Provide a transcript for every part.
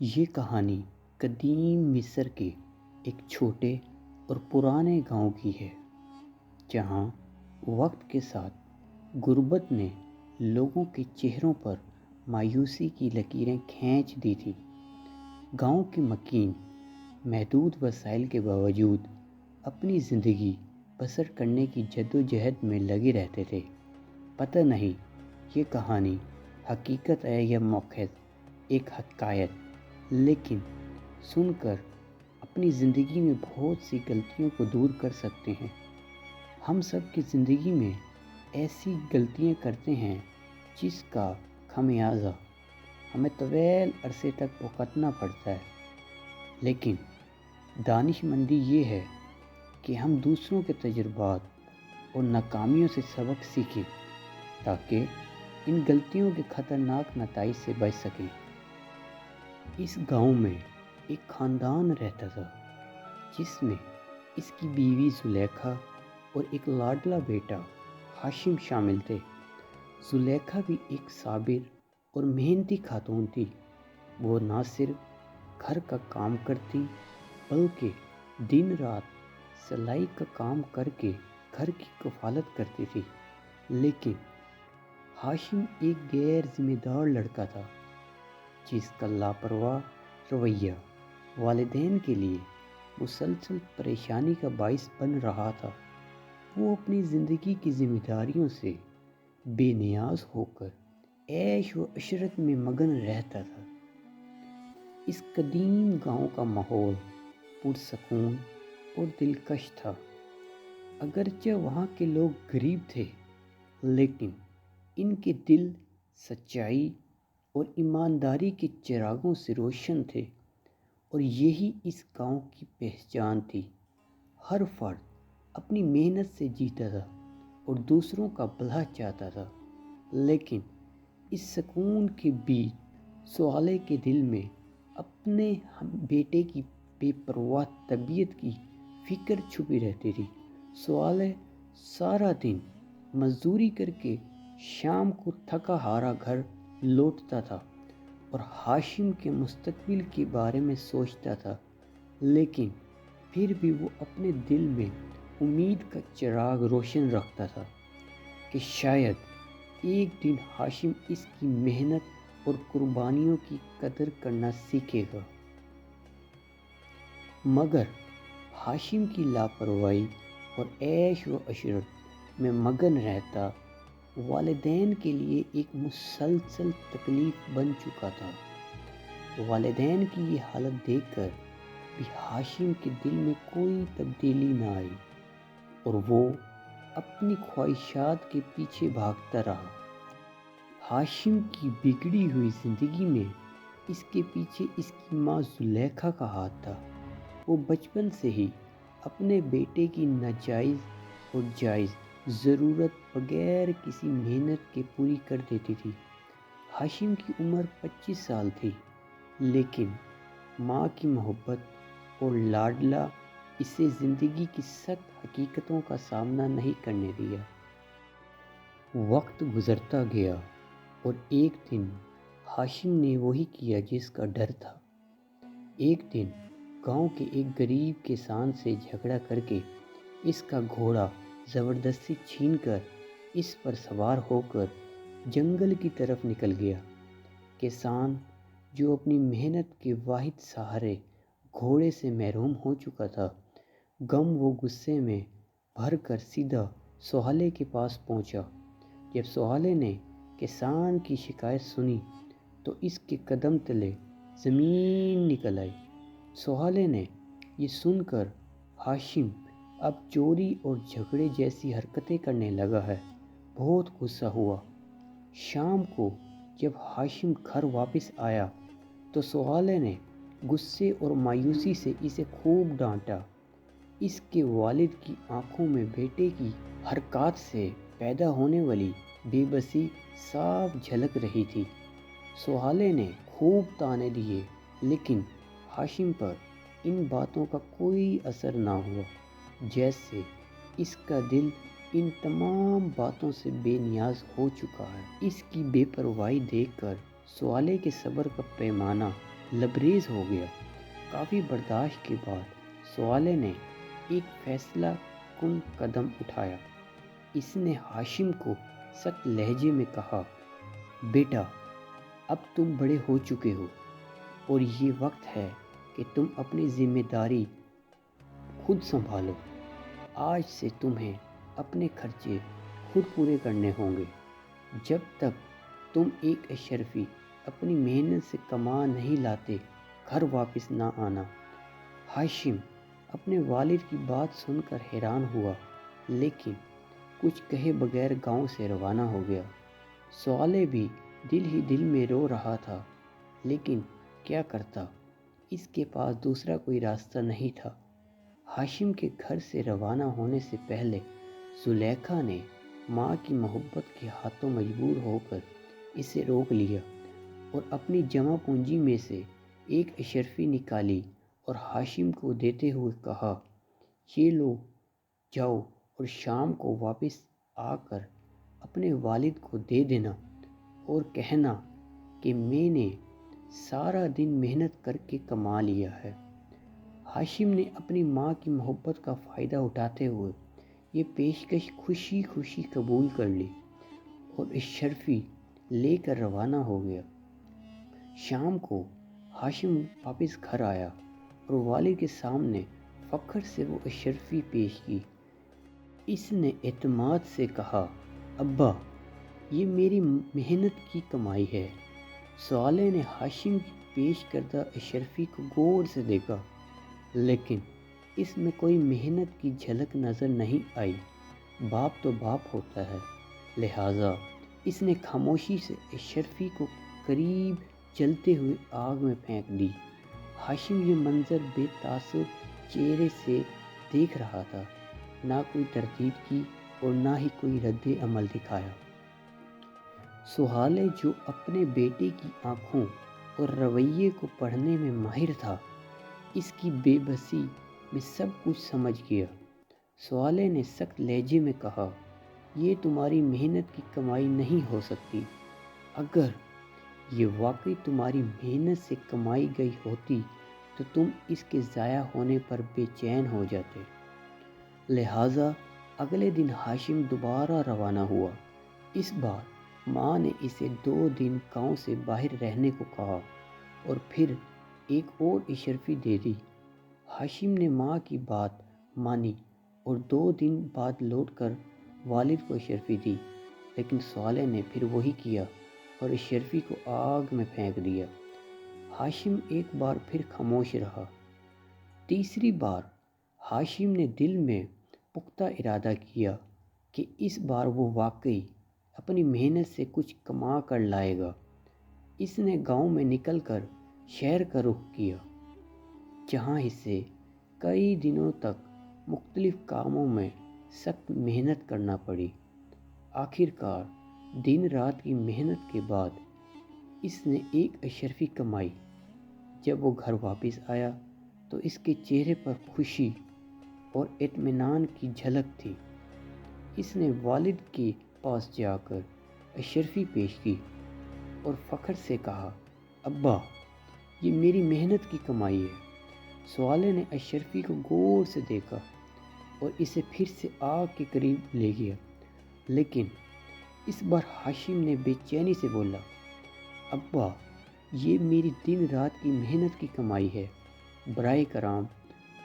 یہ کہانی قدیم مصر کے ایک چھوٹے اور پرانے گاؤں کی ہے، جہاں وقت کے ساتھ غربت نے لوگوں کے چہروں پر مایوسی کی لکیریں کھینچ دی تھی۔ گاؤں کے مکین محدود وسائل کے باوجود اپنی زندگی بسر کرنے کی جدوجہد میں لگے رہتے تھے۔ پتہ نہیں یہ کہانی حقیقت ہے یا مؤخذ ایک حکایت، لیکن سن کر اپنی زندگی میں بہت سی غلطیوں کو دور کر سکتے ہیں۔ ہم سب کی زندگی میں ایسی غلطیاں کرتے ہیں جس کا خمیازہ ہمیں طویل عرصے تک بھگتنا پڑتا ہے، لیکن دانش مندی یہ ہے کہ ہم دوسروں کے تجربات اور ناکامیوں سے سبق سیکھیں تاکہ ان غلطیوں کے خطرناک نتائج سے بچ سکیں۔ اس گاؤں میں ایک خاندان رہتا تھا جس میں اس کی بیوی زلیخا اور ایک لاڈلا بیٹا ہاشم شامل تھے۔ زلیخا بھی ایک صابر اور محنتی خاتون تھی۔ وہ نہ صرف گھر کا کام کرتی بلکہ دن رات سلائی کا کام کر کے گھر کی کفالت کرتی تھی۔ لیکن ہاشم ایک غیر ذمہ دار لڑکا تھا جس کا لاپرواہ رویہ والدین کے لیے مسلسل پریشانی کا باعث بن رہا تھا۔ وہ اپنی زندگی کی ذمہ داریوں سے بے نیاز ہو کر عیش و عشرت میں مگن رہتا تھا۔ اس قدیم گاؤں کا ماحول پرسکون اور دلکش تھا۔ اگرچہ وہاں کے لوگ غریب تھے، لیکن ان کے دل سچائی اور ایمانداری کے چراغوں سے روشن تھے، اور یہی اس گاؤں کی پہچان تھی۔ ہر فرد اپنی محنت سے جیتا تھا اور دوسروں کا بھلا چاہتا تھا، لیکن اس سکون کے بیچ صالح کے دل میں اپنے بیٹے کی بے پرواہ طبیعت کی فکر چھپی رہتی تھی۔ صالح سارا دن مزدوری کر کے شام کو تھکا ہارا گھر لوٹتا تھا اور ہاشم کے مستقبل کے بارے میں سوچتا تھا، لیکن پھر بھی وہ اپنے دل میں امید کا چراغ روشن رکھتا تھا کہ شاید ایک دن ہاشم اس کی محنت اور قربانیوں کی قدر کرنا سیکھے گا۔ مگر ہاشم کی لاپرواہی اور عیش و عشرت میں مگن رہتا والدین کے لیے ایک مسلسل تکلیف بن چکا تھا۔ والدین کی یہ حالت دیکھ کر بھی ہاشم کے دل میں کوئی تبدیلی نہ آئی اور وہ اپنی خواہشات کے پیچھے بھاگتا رہا۔ ہاشم کی بگڑی ہوئی زندگی میں اس کے پیچھے اس کی ماں زلیخا کا ہاتھ تھا۔ وہ بچپن سے ہی اپنے بیٹے کی ناجائز اور جائز ضرورت بغیر کسی محنت کے پوری کر دیتی تھی۔ ہاشم کی عمر 25 سال تھی، لیکن ماں کی محبت اور لاڈلا اسے زندگی کی سخت حقیقتوں کا سامنا نہیں کرنے دیا۔ وقت گزرتا گیا اور ایک دن ہاشم نے وہی کیا جس کا ڈر تھا۔ ایک دن گاؤں کے ایک غریب کسان سے جھگڑا کر کے اس کا گھوڑا زبردستی چھین کر اس پر سوار ہو کر جنگل کی طرف نکل گیا۔ کسان جو اپنی محنت کے واحد سہارے گھوڑے سے محروم ہو چکا تھا، غم و غصے میں بھر کر سیدھا صالح کے پاس پہنچا۔ جب صالح نے کسان کی شکایت سنی تو اس کے قدم تلے زمین نکل آئی۔ صالح نے یہ سن کر ہاشم اب چوری اور جھگڑے جیسی حرکتیں کرنے لگا ہے، بہت غصہ ہوا۔ شام کو جب ہاشم گھر واپس آیا تو صالح نے غصے اور مایوسی سے اسے خوب ڈانٹا۔ اس کے والد کی آنکھوں میں بیٹے کی حرکات سے پیدا ہونے والی بے بسی صاف جھلک رہی تھی۔ صالح نے خوب طعنے دیے، لیکن ہاشم پر ان باتوں کا کوئی اثر نہ ہوا، جیسے اس کا دل ان تمام باتوں سے بے نیاز ہو چکا ہے۔ اس کی بے پرواہی دیکھ کر صالح کے صبر کا پیمانہ لبریز ہو گیا۔ کافی برداشت کے بعد صالح نے ایک فیصلہ کن قدم اٹھایا۔ اس نے ہاشم کو سخت لہجے میں کہا، بیٹا اب تم بڑے ہو چکے ہو اور یہ وقت ہے کہ تم اپنی ذمہ داری خود سنبھالو۔ آج سے تمہیں اپنے خرچے خود پورے کرنے ہوں گے۔ جب تک تم ایک اشرفی اپنی محنت سے کما نہیں لاتے گھر واپس نہ آنا۔ ہاشم اپنے والد کی بات سن کر حیران ہوا، لیکن کچھ کہے بغیر گاؤں سے روانہ ہو گیا۔ صالح بھی دل ہی دل میں رو رہا تھا، لیکن کیا کرتا، اس کے پاس دوسرا کوئی راستہ نہیں تھا۔ ہاشم کے گھر سے روانہ ہونے سے پہلے زلیخا نے ماں کی محبت کے ہاتھوں مجبور ہو کر اسے روک لیا اور اپنی جمع پونجی میں سے ایک اشرفی نکالی اور ہاشم کو دیتے ہوئے کہا، یہ لو، جاؤ اور شام کو واپس آ کر اپنے والد کو دے دینا اور کہنا کہ میں نے سارا دن محنت کر کے کما لیا ہے۔ ہاشم نے اپنی ماں کی محبت کا فائدہ اٹھاتے ہوئے یہ پیشکش خوشی خوشی قبول کر لی اور اشرفی لے کر روانہ ہو گیا۔ شام کو ہاشم واپس گھر آیا اور والد کے سامنے فخر سے وہ اشرفی پیش کی۔ اس نے اعتماد سے کہا، ابا یہ میری محنت کی کمائی ہے۔ صالح نے ہاشم کی پیش کردہ اشرفی کو غور سے دیکھا، لیکن اس میں کوئی محنت کی جھلک نظر نہیں آئی۔ باپ تو باپ ہوتا ہے، لہٰذا اس نے خاموشی سے اشرفی کو قریب جلتے ہوئے آگ میں پھینک دی۔ ہاشم یہ منظر بے تاثر چہرے سے دیکھ رہا تھا، نہ کوئی تردید کی اور نہ ہی کوئی رد عمل دکھایا۔ صالح جو اپنے بیٹے کی آنکھوں اور رویے کو پڑھنے میں ماہر تھا، اس کی بے بسی میں سب کچھ سمجھ گیا۔ صالح نے سخت لہجے میں کہا، یہ تمہاری محنت کی کمائی نہیں ہو سکتی۔ اگر یہ واقعی تمہاری محنت سے کمائی گئی ہوتی تو تم اس کے ضائع ہونے پر بے چین ہو جاتے۔ لہٰذا اگلے دن ہاشم دوبارہ روانہ ہوا۔ اس بار ماں نے اسے 2 دن گاؤں سے باہر رہنے کو کہا اور پھر ایک اور اشرفی دے دی۔ ہاشم نے ماں کی بات مانی اور 2 دن بعد لوٹ کر والد کو اشرفی دی، لیکن صالح نے پھر وہی کیا اور اشرفی کو آگ میں پھینک دیا۔ ہاشم ایک بار پھر خاموش رہا۔ تیسری بار ہاشم نے دل میں پختہ ارادہ کیا کہ اس بار وہ واقعی اپنی محنت سے کچھ کما کر لائے گا۔ اس نے گاؤں میں نکل کر شہر کا رخ کیا، جہاں اسے کئی دنوں تک مختلف کاموں میں سخت محنت کرنا پڑی۔ آخر کار دن رات کی محنت کے بعد اس نے ایک اشرفی کمائی۔ جب وہ گھر واپس آیا تو اس کے چہرے پر خوشی اور اطمینان کی جھلک تھی۔ اس نے والد کے پاس جا کر اشرفی پیش کی اور فخر سے کہا، ابا یہ میری محنت کی کمائی ہے۔ صالح نے اشرفی کو غور سے دیکھا اور اسے پھر سے آگ کے قریب لے گیا، لیکن اس بار ہاشم نے بے چینی سے بولا، ابا یہ میری دن رات کی محنت کی کمائی ہے۔ برائے کرام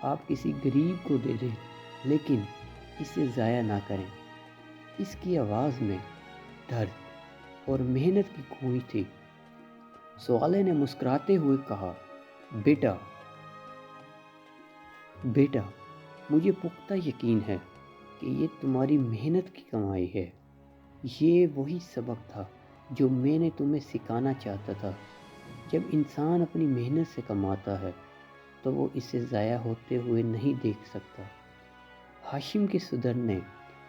آپ کسی غریب کو دے دیں، لیکن اسے ضائع نہ کریں۔ اس کی آواز میں درد اور محنت کی گونج تھی۔ صالح نے مسکراتے ہوئے کہا، بیٹا مجھے پختہ یقین ہے کہ یہ تمہاری محنت کی کمائی ہے۔ یہ وہی سبق تھا جو میں نے تمہیں سکھانا چاہتا تھا۔ جب انسان اپنی محنت سے کماتا ہے تو وہ اسے ضائع ہوتے ہوئے نہیں دیکھ سکتا۔ ہاشم کے سدھرنے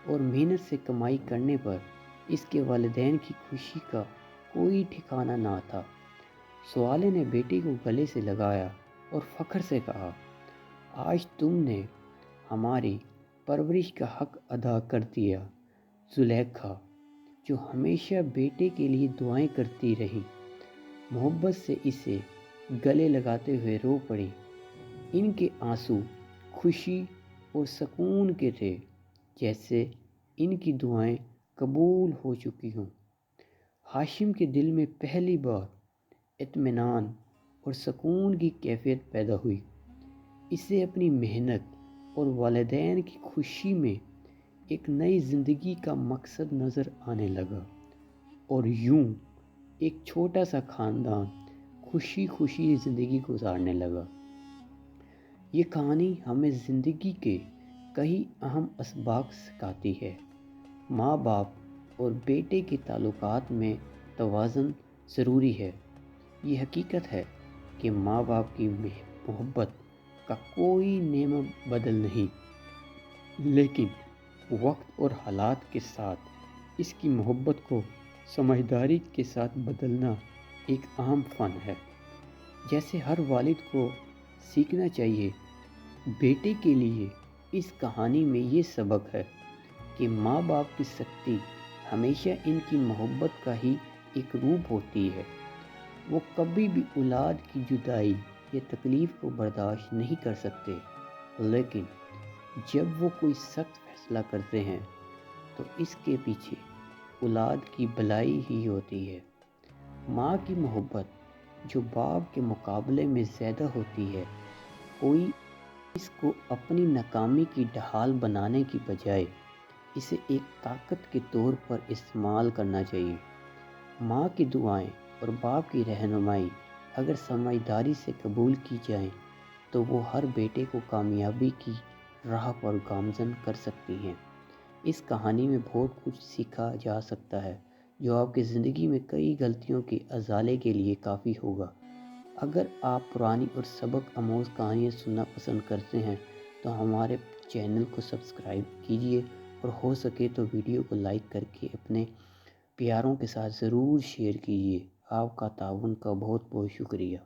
اور محنت سے کمائی کرنے پر اس کے والدین کی خوشی کا کوئی ٹھکانہ نہ تھا۔ صالح نے بیٹے کو گلے سے لگایا اور فخر سے کہا، آج تم نے ہماری پرورش کا حق ادا کر دیا۔ زلیخا جو ہمیشہ بیٹے کے لیے دعائیں کرتی رہی، محبت سے اسے گلے لگاتے ہوئے رو پڑیں۔ ان کے آنسو خوشی اور سکون کے تھے، جیسے ان کی دعائیں قبول ہو چکی ہوں۔ ہاشم کے دل میں پہلی بار اطمینان اور سکون کی کیفیت پیدا ہوئی۔ اسے اپنی محنت اور والدین کی خوشی میں ایک نئی زندگی کا مقصد نظر آنے لگا، اور یوں ایک چھوٹا سا خاندان خوشی خوشی زندگی گزارنے لگا۔ یہ کہانی ہمیں زندگی کے کئی اہم اسباق سکھاتی ہے۔ ماں باپ اور بیٹے کے تعلقات میں توازن ضروری ہے۔ یہ حقیقت ہے کہ ماں باپ کی محبت کا کوئی نعمت بدل نہیں، لیکن وقت اور حالات کے ساتھ اس کی محبت کو سمجھداری کے ساتھ بدلنا ایک اہم فن ہے۔ جیسے ہر والد کو سیکھنا چاہیے، بیٹے کے لیے اس کہانی میں یہ سبق ہے کہ ماں باپ کی سختی ہمیشہ ان کی محبت کا ہی ایک روپ ہوتی ہے۔ وہ کبھی بھی اولاد کی جدائی یا تکلیف کو برداشت نہیں کر سکتے، لیکن جب وہ کوئی سخت فیصلہ کرتے ہیں تو اس کے پیچھے اولاد کی بھلائی ہی ہوتی ہے۔ ماں کی محبت جو باپ کے مقابلے میں زیادہ ہوتی ہے، کوئی اس کو اپنی ناکامی کی ڈھال بنانے کی بجائے اسے ایک طاقت کے طور پر استعمال کرنا چاہیے۔ ماں کی دعائیں اور باپ کی رہنمائی اگر سمجھداری سے قبول کی جائیں تو وہ ہر بیٹے کو کامیابی کی راہ پر گامزن کر سکتی ہیں۔ اس کہانی میں بہت کچھ سیکھا جا سکتا ہے جو آپ کی زندگی میں کئی غلطیوں کے ازالے کے لیے کافی ہوگا۔ اگر آپ پرانی اور سبق آموز کہانیاں سننا پسند کرتے ہیں تو ہمارے چینل کو سبسکرائب کیجیے، اور ہو سکے تو ویڈیو کو لائک کر کے اپنے پیاروں کے ساتھ ضرور شیئر کیجیے۔ آپ کا تعاون کا بہت بہت شکریہ۔